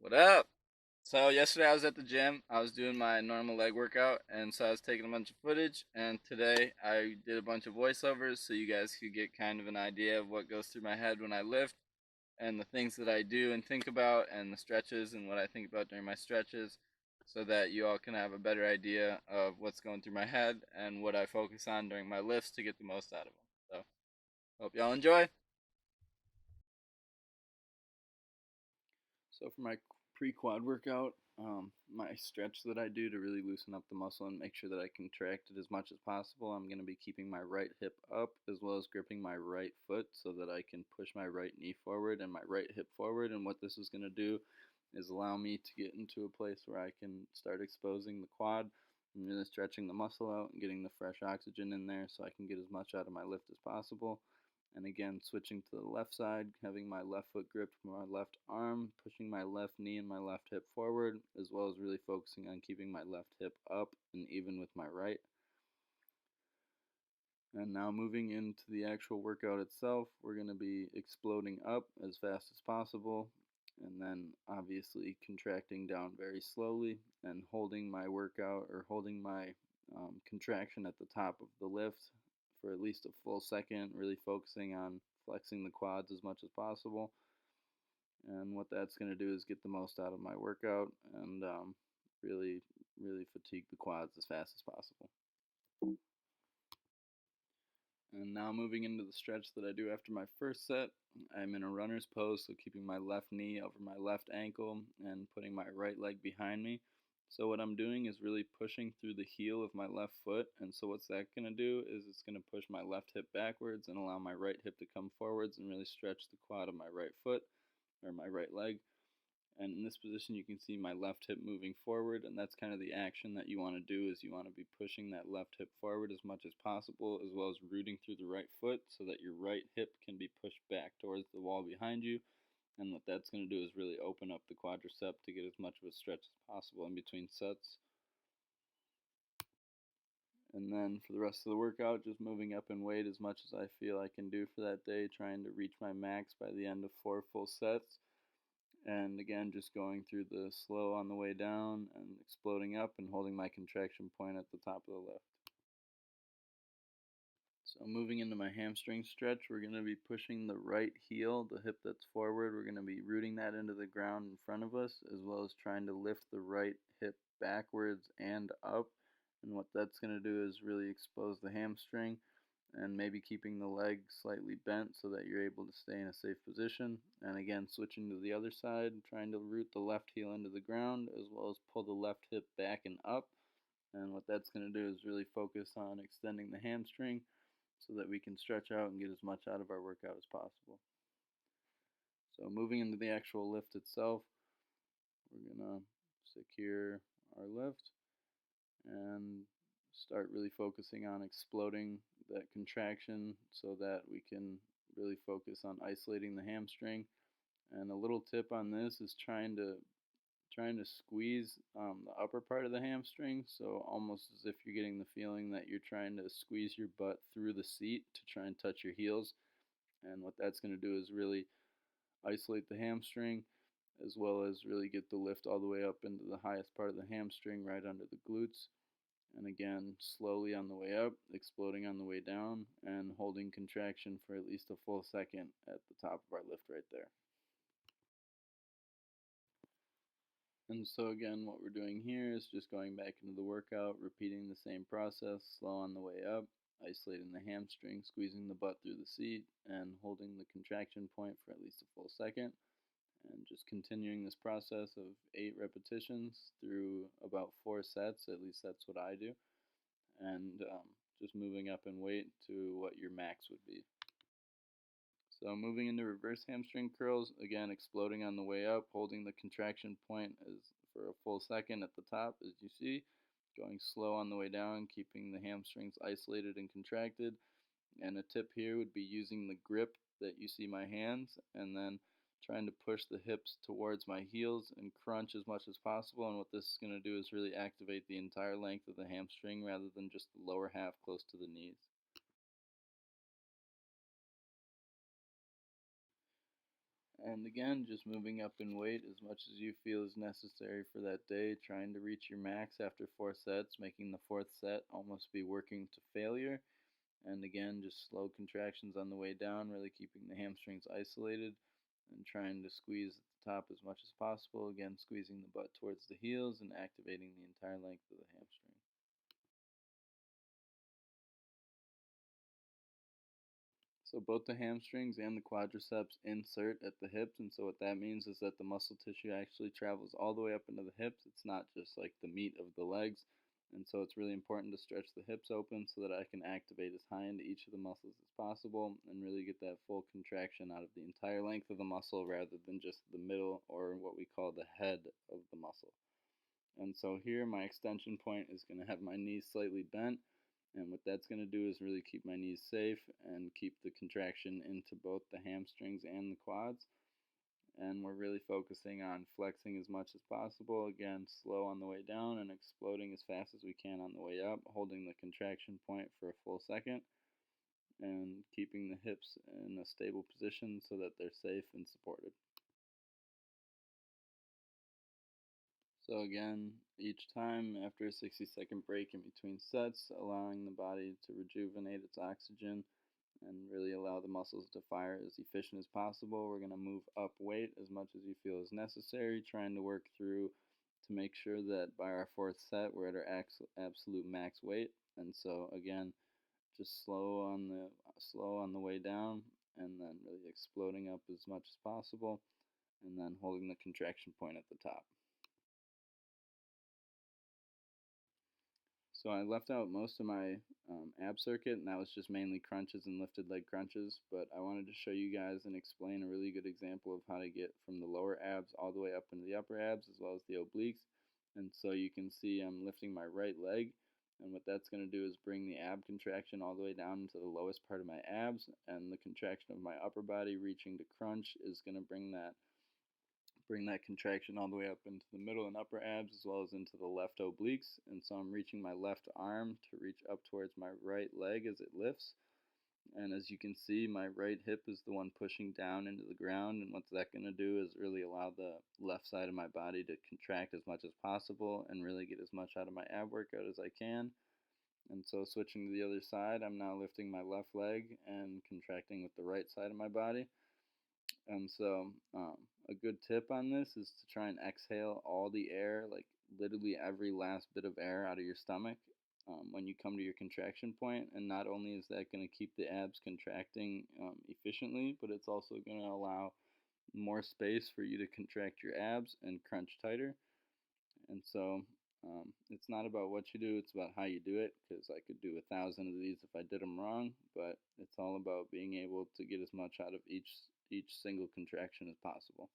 What up? So yesterday I was at the gym. I was doing my normal leg workout, and so I was taking a bunch of footage. And today I did a bunch of voiceovers, so you guys could get kind of an idea of what goes through my head when I lift, and the things that I do and think about, and the stretches and what I think about during my stretches, so that you all can have a better idea of what's going through my head and what I focus on during my lifts to get the most out of them. So hope y'all enjoy. So for my pre-quad workout, my stretch that I do to really loosen up the muscle and make sure that I contract it as much as possible, I'm going to be keeping my right hip up as well as gripping my right foot so that I can push my right knee forward and my right hip forward. And what this is going to do is allow me to get into a place where I can start exposing the quad and really stretching the muscle out and getting the fresh oxygen in there so I can get as much out of my lift as possible. And again, switching to the left side, having my left foot gripped with my left arm, pushing my left knee and my left hip forward, as well as really focusing on keeping my left hip up and even with my right. And now moving into the actual workout itself, we're going to be exploding up as fast as possible, and then obviously contracting down very slowly and holding my workout or holding my contraction at the top of the lift for at least a full second, really focusing on flexing the quads as much as possible. And what that's going to do is get the most out of my workout and really, really fatigue the quads as fast as possible. And now moving into the stretch that I do after my first set, I'm in a runner's pose, so keeping my left knee over my left ankle and putting my right leg behind me. So what I'm doing is really pushing through the heel of my left foot, and so what's that going to do is it's going to push my left hip backwards and allow my right hip to come forwards and really stretch the quad of my right foot or my right leg. And in this position you can see my left hip moving forward, and that's kind of the action that you want to do is you want to be pushing that left hip forward as much as possible, as well as rooting through the right foot so that your right hip can be pushed back towards the wall behind you. And what that's going to do is really open up the quadricep to get as much of a stretch as possible in between sets. And then for the rest of the workout, just moving up in weight as much as I feel I can do for that day, trying to reach my max by the end of 4 full sets. And again, just going through the slow on the way down and exploding up and holding my contraction point at the top of the lift. So moving into my hamstring stretch, we're going to be pushing the right heel, the hip that's forward, we're going to be rooting that into the ground in front of us, as well as trying to lift the right hip backwards and up. And what that's going to do is really expose the hamstring and maybe keeping the leg slightly bent so that you're able to stay in a safe position. And again, switching to the other side, trying to root the left heel into the ground as well as pull the left hip back and up. And what that's going to do is really focus on extending the hamstring so that we can stretch out and get as much out of our workout as possible. So moving into the actual lift itself, we're going to secure our lift and start really focusing on exploding that contraction so that we can really focus on isolating the hamstring. And a little tip on this is trying to squeeze the upper part of the hamstring, so almost as if you're getting the feeling that you're trying to squeeze your butt through the seat to try and touch your heels. And what that's going to do is really isolate the hamstring as well as really get the lift all the way up into the highest part of the hamstring right under the glutes. And again, slowly on the way up, exploding on the way down, and holding contraction for at least a full second at the top of our lift right there. And so again, what we're doing here is just going back into the workout, repeating the same process, slow on the way up, isolating the hamstring, squeezing the butt through the seat, and holding the contraction point for at least a full second. And just continuing this process of 8 repetitions through about 4 sets, at least that's what I do. And just moving up in weight to what your max would be. So moving into reverse hamstring curls, again exploding on the way up, holding the contraction point as for a full second at the top as you see, going slow on the way down, keeping the hamstrings isolated and contracted. And a tip here would be using the grip that you see my hands and then trying to push the hips towards my heels and crunch as much as possible. And what this is going to do is really activate the entire length of the hamstring rather than just the lower half close to the knees. And again, just moving up in weight as much as you feel is necessary for that day, trying to reach your max after 4 sets, making the fourth set almost be working to failure. And again, just slow contractions on the way down, really keeping the hamstrings isolated and trying to squeeze at the top as much as possible. Again, squeezing the butt towards the heels and activating the entire length of the hamstring. So both the hamstrings and the quadriceps insert at the hips, and so what that means is that the muscle tissue actually travels all the way up into the hips. It's not just like the meat of the legs, and so it's really important to stretch the hips open so that I can activate as high into each of the muscles as possible and really get that full contraction out of the entire length of the muscle rather than just the middle or what we call the head of the muscle. And so here my extension point is going to have my knees slightly bent, and what that's going to do is really keep my knees safe and keep the contraction into both the hamstrings and the quads. And we're really focusing on flexing as much as possible, again slow on the way down and exploding as fast as we can on the way up, holding the contraction point for a full second and keeping the hips in a stable position so that they're safe and supported. So again, each time after a 60-second break in between sets, allowing the body to rejuvenate its oxygen and really allow the muscles to fire as efficient as possible. We're going to move up weight as much as you feel is necessary, trying to work through to make sure that by our fourth set we're at our absolute max weight. And so again, just slow on the way down and then really exploding up as much as possible and then holding the contraction point at the top. So I left out most of my ab circuit, and that was just mainly crunches and lifted leg crunches. But I wanted to show you guys and explain a really good example of how to get from the lower abs all the way up into the upper abs as well as the obliques. And so you can see I'm lifting my right leg, and what that's going to do is bring the ab contraction all the way down into the lowest part of my abs, and the contraction of my upper body reaching to crunch is going to bring that contraction all the way up into the middle and upper abs as well as into the left obliques. And so I'm reaching my left arm to reach up towards my right leg as it lifts. And as you can see, my right hip is the one pushing down into the ground. And what's that going to do is really allow the left side of my body to contract as much as possible and really get as much out of my ab workout as I can. And so switching to the other side, I'm now lifting my left leg and contracting with the right side of my body. And so, a good tip on this is to try and exhale all the air, like literally every last bit of air out of your stomach when you come to your contraction point. And not only is that going to keep the abs contracting efficiently, but it's also going to allow more space for you to contract your abs and crunch tighter. And so, it's not about what you do, it's about how you do it, because I could do 1,000 of these if I did them wrong, but it's all about being able to get as much out of each single contraction as possible.